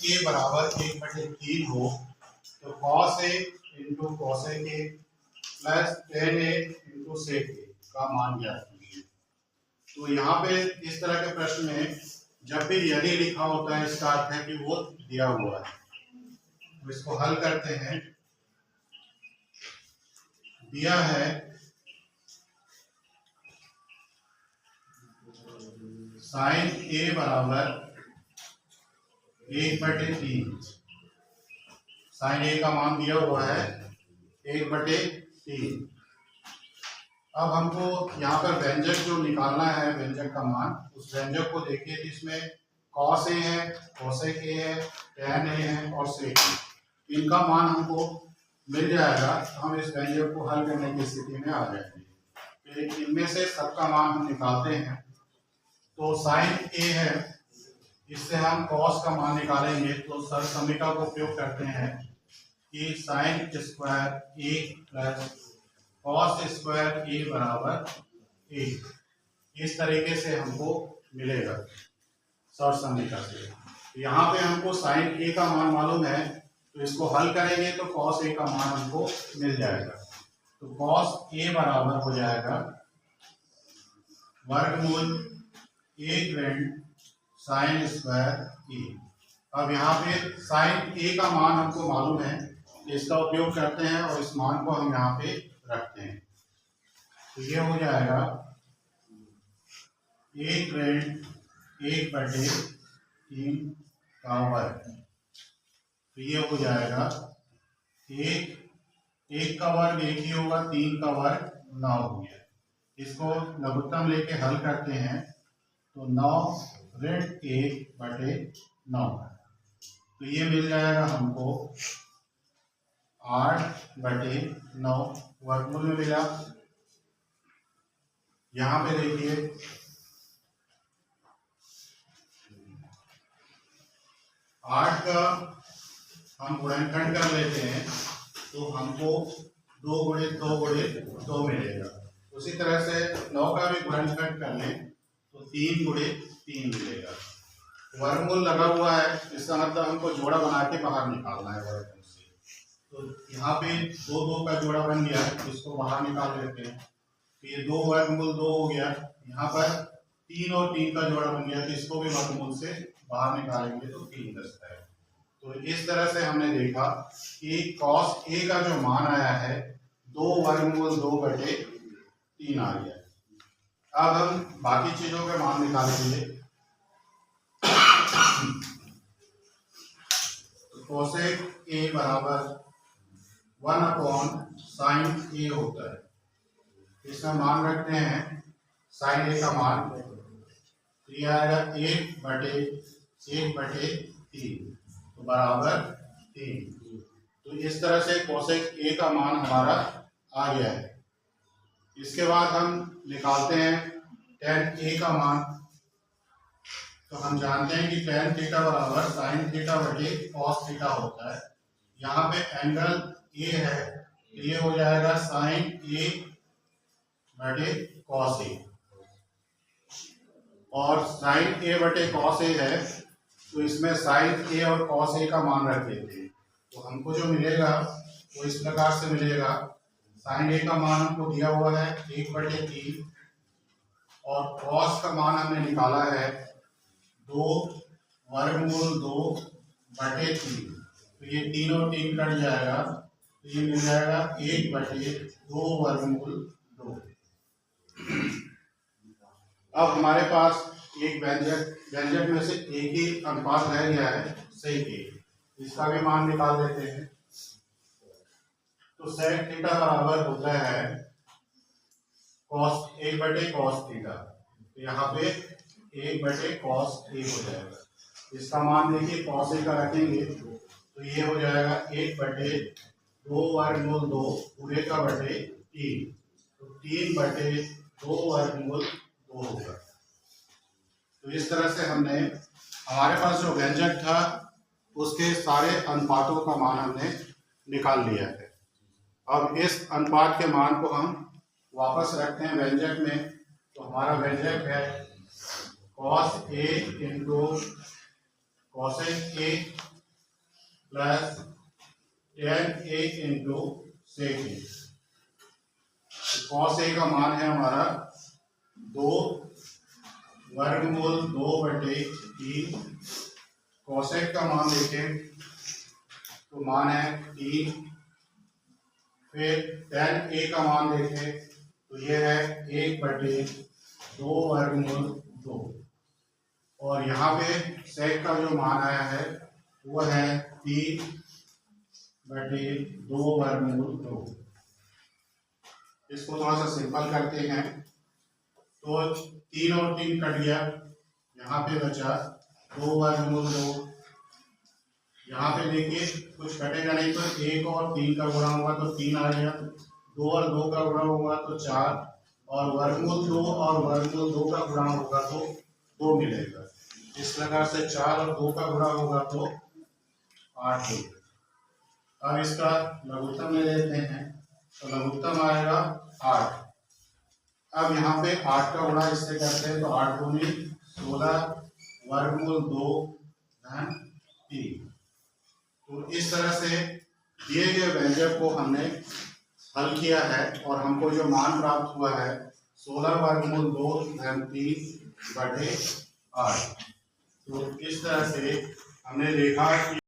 ए बराबर 1/3 हो तो cos ए इंटू cosec ए प्लस tan ए इंटू sec ए का मान ज्ञात कीजिए। तो यहाँ पे इस तरह के प्रश्न में जब भी यदि लिखा होता है इसका अर्थ है कि वो दिया हुआ है। तो इसको हल करते हैं। दिया है साइन ए बराबर 1/3। साइन ए का मान दिया हुआ है 1/3। अब हमको यहाँ पर व्यंजक जो निकालना है, व्यंजक का मान, उस व्यंजक को देखिए कि इसमें cos ए है, cosec ए है, tan ए है और sec ए। इनका मान हमको मिल जाएगा तो हम इस व्यंजक को हल करने की स्थिति में आ जाएंगे। तो इनमें से सबका मान हम निकालते हैं। तो साइन ए है, इससे हम cos का मान निकालेंगे तो सरसमीका का उपयोग करते हैं कि साइन स्क्वायर ए प्लस cos स्क्वायर ए बराबर 1। इस तरीके से हमको मिलेगा सरसमीका से। यहाँ पे हमको साइन ए का मान मालूम है तो इसको हल करेंगे तो cos ए का मान हमको मिल जाएगा। तो cos ए बराबर हो जाएगा वर्गमूल 1 ऋण साइन स्क्वायर ए। अब यहाँ पे साइन ए का मान हमको मालूम है, इसका उपयोग करते हैं और इस मान को हम यहाँ पे रखते हैं। तो ये हो जाएगा 1 ऋण 1/3 का वर्ग। तो ये हो जाएगा 1 का वर्ग 1 ही होगा, 3 का वर्ग 9 हो गया। इसको लघुत्तम लेके हल करते हैं तो 9 ऋण 1/9। तो ये मिल जाएगा हमको 8/9 वर्गमूल में मिला। यहाँ पे देखिए 8 का हम गुणनखंड कर लेते हैं तो हमको 2 × 2 × 2 मिलेगा। उसी तरह से 9 का भी गुणनखंड कर लें तो 3 × 3 मिलेगा। वर्गमूल लगा हुआ है, इसका मतलब हमको जोड़ा बना के बाहर निकालना है वर्गमूल से। तो यहाँ पे 2 का जोड़ा बन गया, इसको बाहर निकाल लेते हैं। तो ये 2 वर्गमूल 2 हो गया। यहाँ पर 3 और 3 का जोड़ा बन गया तो इसको भी वर्गमूल से बाहर निकालेंगे तो 3 बचता है। तो इस तरह से हमने देखा कि cos ए का जो मान आया है 2 वर्गमूल 2/3 आ गया। अब हम बाकी चीजों के मान निकालेंगे। cosec ए बराबर 1/sin ए होता है। इसमें मान रखते हैं sin ए का मान, तो ये आएगा 1/3 तो बराबर 3। तो इस तरह से cosec ए का मान हमारा आ गया है। इसके बाद हम निकालते हैं tan ए का मान। तो हम जानते हैं कि tan थीटा बराबर sin θ/cos थीटा होता है। यहाँ पे एंगल ए है तो ये हो जाएगा sin A/cos A, और sin A/cos A है तो इसमें sin A और cos A का मान रख देते हैं। तो हमको जो मिलेगा वो इस प्रकार से मिलेगा। sin A का मान हमको दिया हुआ है 1/3 और cos का मान हमने निकाला है 2 वर्गमूल 2/3। तो ये 3 और 3 कट जाएगा तो ये मिल जाएगा 1/2 वर्गमूल 2। अब हमारे पास एक व्यंजक में से एक ही अनुपात रह गया है sec ए, इसका भी मान निकाल लेते हैं। तो sec थीटा बराबर होता है cos 1/cos थीटा। तो यहाँ पे 1/cos A हो जाएगा। इसका मान देखिए cos A का रखेंगे तो ये हो जाएगा 1/2 वर्गमूल 2 पूरे का बटे 3। तो 3/2 वर्गमूल 2 होगा। तो इस तरह से हमने हमारे पास जो व्यंजक था उसके सारे अनुपातों का मान हमने निकाल लिया है। अब इस अनुपात के मान को हम वापस रखते हैं व्यंजक में। तो हमारा व्यंजक है cos A into cosec A plus ten A into sec A. Cos A का मान है हमारा 2 वर्गमूल 2/3। कोसेक का मान देखें तो मान है 3। फिर tan ए का मान देखें तो ये है 1/2 वर्गमूल 2। और यहाँ पे सेक का जो मान आया है वो है 3/2 वर्गमूल 2। इसको थोड़ा सा सिंपल करते हैं तो 3 और 3 कट गया, यहाँ पे बचा 2 वर्गमूल 2। यहाँ पे देखिए कुछ कटेगा नहीं तो 1 और 3 का गुणा होगा तो 3 आ गया, 2 और 2 का गुणा होगा तो 4, और वर्गमूल 2 और वर्गमूल 2 का गुणा होगा तो 2 मिलेगा। इस प्रकार से 4 और 2 का गुणा होगा तो 8 होगा। अब इसका लघुत्तम ले लेते हैं तो लघुत्तम आएगा 8। अब यहाँ पे 8 का गुणा इससे करते हैं तो 8 दूनी 16 वर्गमूल 2 धन 3। तो इस तरह से दिए गए व्यंजक को हमने हल किया है और हमको जो मान प्राप्त हुआ है 16 वर्गमूल 2 धन 3/8। तो इस तरह से हमने देखा कि